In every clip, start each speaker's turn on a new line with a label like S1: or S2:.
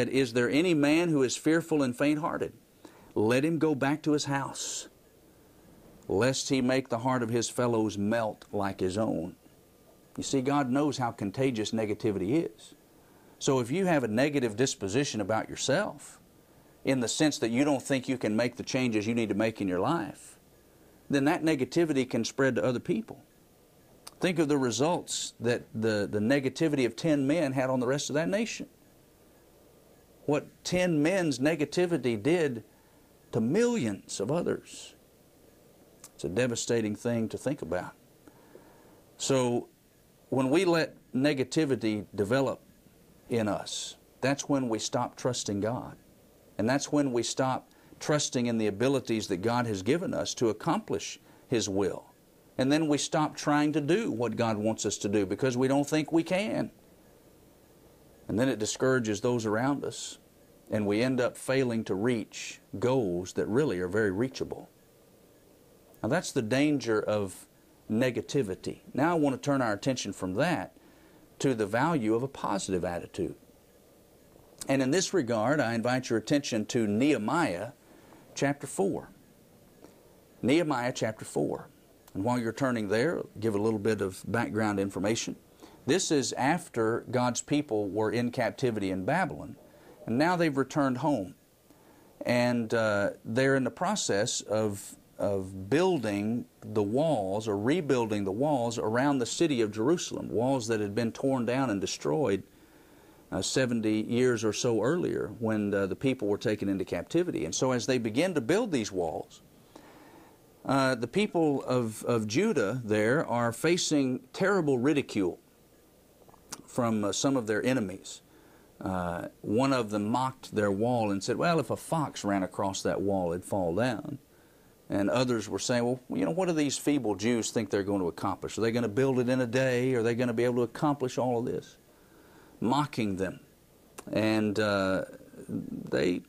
S1: Is there any man who is fearful and faint-hearted? Let him go back to his house, lest he make the heart of his fellows melt like his own. You see, God knows how contagious negativity is. So if you have a negative disposition about yourself, in the sense that you don't think you can make the changes you need to make in your life, then that negativity can spread to other people. Think of the results that the negativity of 10 men had on the rest of that nation. What 10 men's negativity did to millions of others. It's a devastating thing to think about. So when we let negativity develop in us, that's when we stop trusting God. And that's when we stop trusting in the abilities that God has given us to accomplish His will. And then we stop trying to do what God wants us to do because we don't think we can. And then it discourages those around us, and we end up failing to reach goals that really are very reachable. Now that's the danger of negativity. Now I want to turn our attention from that to the value of a positive attitude. And in this regard, I invite your attention to Nehemiah chapter 4. Nehemiah chapter 4. And while you're turning there, give a little bit of background information. This is after God's people were in captivity in Babylon, and now they've returned home. And they're in the process of building the walls or rebuilding the walls around the city of Jerusalem, walls that had been torn down and destroyed 70 years or so earlier when the people were taken into captivity. And so as they begin to build these walls, the people of Judah there are facing terrible ridicule from some of their enemies. One of them mocked their wall and said, well, if a fox ran across that wall, it'd fall down. And others were saying, well, you know, what do these feeble Jews think they're going to accomplish? Are they going to build it in a day? Are they going to be able to accomplish all of this? Mocking them. And they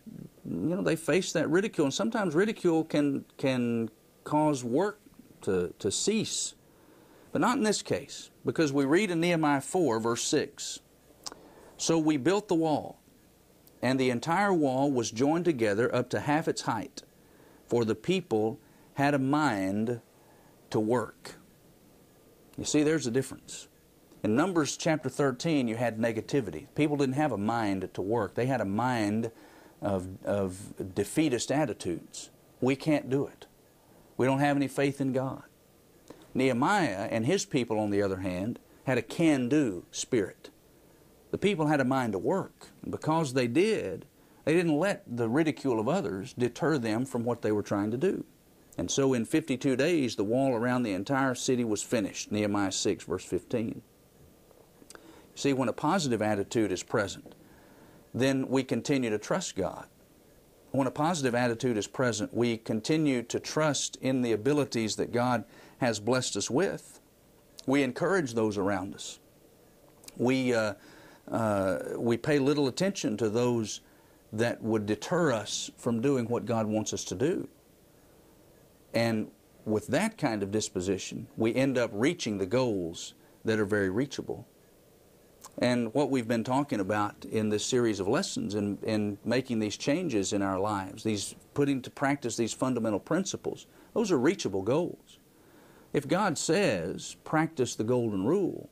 S1: face that ridicule. And sometimes ridicule can cause work to cease. But not in this case, because we read in Nehemiah 4, verse 6, so we built the wall, and the entire wall was joined together up to half its height, for the people had a mind to work. You see, there's a difference. In Numbers chapter 13, you had negativity. People didn't have a mind to work. They had a mind of defeatist attitudes. We can't do it. We don't have any faith in God. Nehemiah and his people, on the other hand, had a can-do spirit. The people had a mind to work. And because they didn't let the ridicule of others deter them from what they were trying to do. And so in 52 days, the wall around the entire city was finished. Nehemiah 6, verse 15. See, when a positive attitude is present, then we continue to trust God. When a positive attitude is present, we continue to trust in the abilities that God has blessed us with. We encourage those around us. We pay little attention to those that would deter us from doing what God wants us to do. And with that kind of disposition, we end up reaching the goals that are very reachable. And what we've been talking about in this series of lessons in making these changes in our lives, these putting to practice these fundamental principles, those are reachable goals. If God says, practice the golden rule,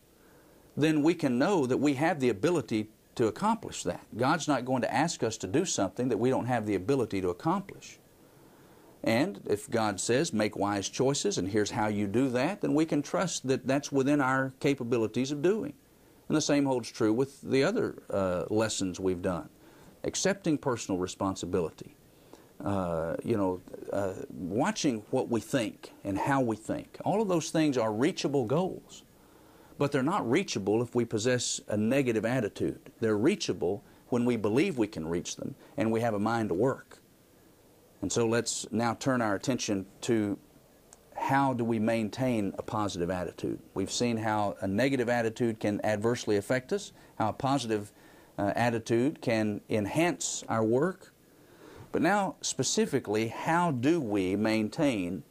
S1: then we can know that we have the ability to accomplish that. God's not going to ask us to do something that we don't have the ability to accomplish. And if God says, make wise choices, and here's how you do that, then we can trust that that's within our capabilities of doing. And the same holds true with the other lessons we've done. Accepting personal responsibility. Watching what we think and how we think. All of those things are reachable goals. But they're not reachable if we possess a negative attitude. They're reachable when we believe we can reach them and we have a mind to work. And so let's now turn our attention to how do we maintain a positive attitude. We've seen how a negative attitude can adversely affect us, how a positive attitude can enhance our work. But now, specifically, how do we maintain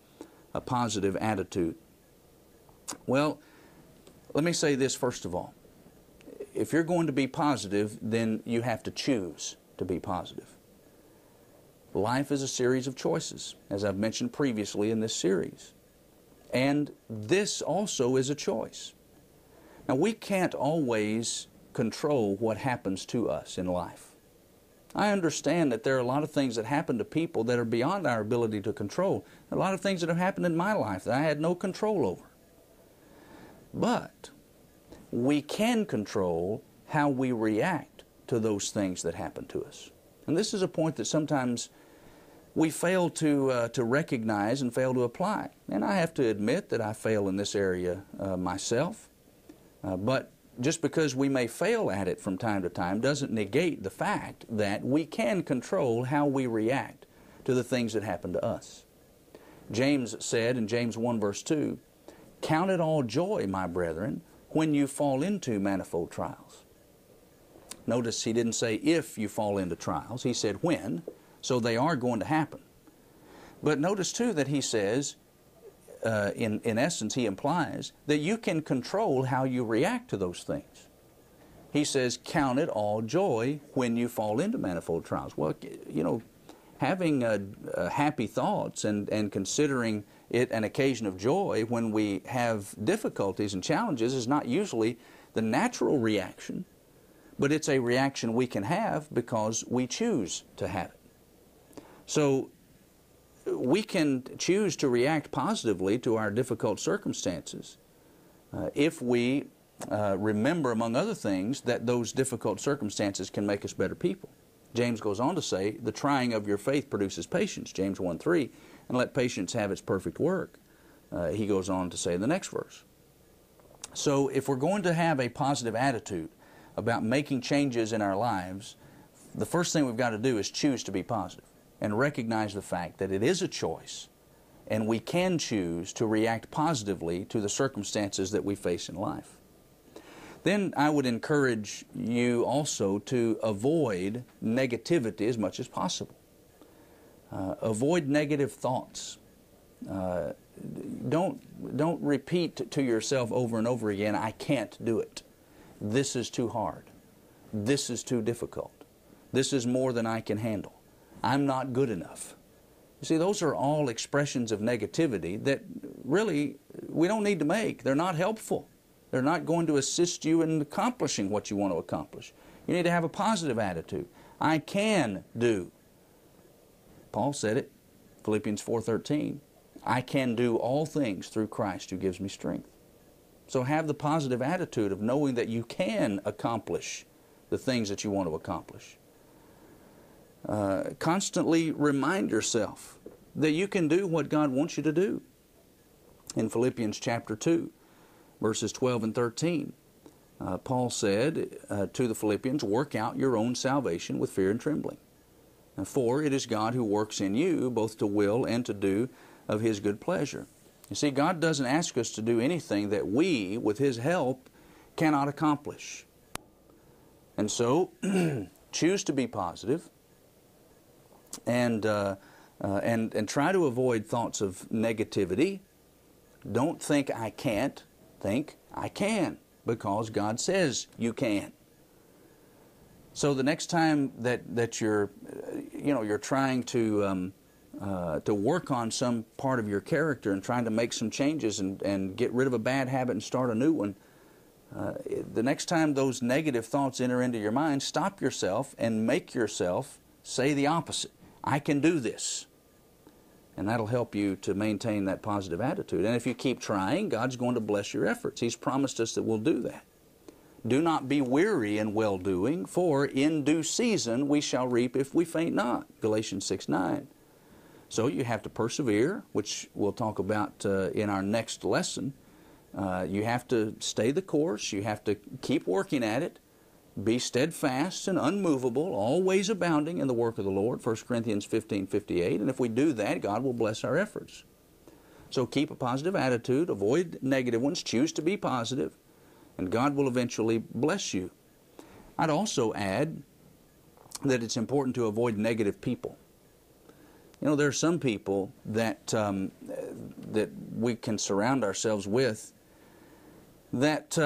S1: a positive attitude? Well, let me say this first of all. if you're going to be positive, then you have to choose to be positive. Life is a series of choices, as I've mentioned previously in this series. And this also is a choice. Now, we can't always control what happens to us in life. I understand that there are a lot of things that happen to people that are beyond our ability to control. A lot of things that have happened in my life that I had no control over. But we can control how we react to those things that happen to us. And this is a point that sometimes we fail to recognize and fail to apply. And I have to admit that I fail in this area myself. But just because we may fail at it from time to time doesn't negate the fact that we can control how we react to the things that happen to us. James said in James 1 verse 2, "Count it all joy, my brethren, when you fall into manifold trials." Notice he didn't say if you fall into trials, he said when. So they are going to happen. But notice too that he says, in essence, he implies that you can control how you react to those things. He says, count it all joy when you fall into manifold trials. Well, you know, having happy thoughts and considering it an occasion of joy when we have difficulties and challenges is not usually the natural reaction, but it's a reaction we can have because we choose to have it. So we can choose to react positively to our difficult circumstances if we remember, among other things, that those difficult circumstances can make us better people. James goes on to say, the trying of your faith produces patience, James 1:3, and let patience have its perfect work. He goes on to say in the next verse. So if we're going to have a positive attitude about making changes in our lives, the first thing we've got to do is choose to be positive and recognize the fact that it is a choice and we can choose to react positively to the circumstances that we face in life. Then I would encourage you also to avoid negativity as much as possible. Avoid negative thoughts. Don't repeat to yourself over and over again, I can't do it. This is too hard. This is too difficult. This is more than I can handle. I'm not good enough. You see, those are all expressions of negativity that really we don't need to make. They're not helpful. They're not going to assist you in accomplishing what you want to accomplish. You need to have a positive attitude. I can do. Paul said it, Philippians 4:13. I can do all things through Christ who gives me strength. So have the positive attitude of knowing that you can accomplish the things that you want to accomplish. Constantly remind yourself that you can do what God wants you to do. In Philippians chapter 2, verses 12 and 13, Paul said to the Philippians, work out your own salvation with fear and trembling. For it is God who works in you both to will and to do of His good pleasure. You see, God doesn't ask us to do anything that we, with His help, cannot accomplish. And so, choose to be positive and try to avoid thoughts of negativity. Don't think I can't. Think I can, because God says you can. So the next time that you're trying to work on some part of your character and trying to make some changes and get rid of a bad habit and start a new one, the next time those negative thoughts enter into your mind, stop yourself and make yourself say the opposite. I can do this. And that'll help you to maintain that positive attitude. And if you keep trying, God's going to bless your efforts. He's promised us that we'll do that. Do not be weary in well-doing, for in due season we shall reap if we faint not. Galatians 6:9. So you have to persevere, which we'll talk about in our next lesson. You have to stay the course. You have to keep working at it. Be steadfast and unmovable, always abounding in the work of the Lord, 1 Corinthians 15:58. And if we do that, God will bless our efforts. So keep a positive attitude, avoid negative ones, choose to be positive, and God will eventually bless you. I'd also add that it's important to avoid negative people. You know, there are some people that we can surround ourselves with that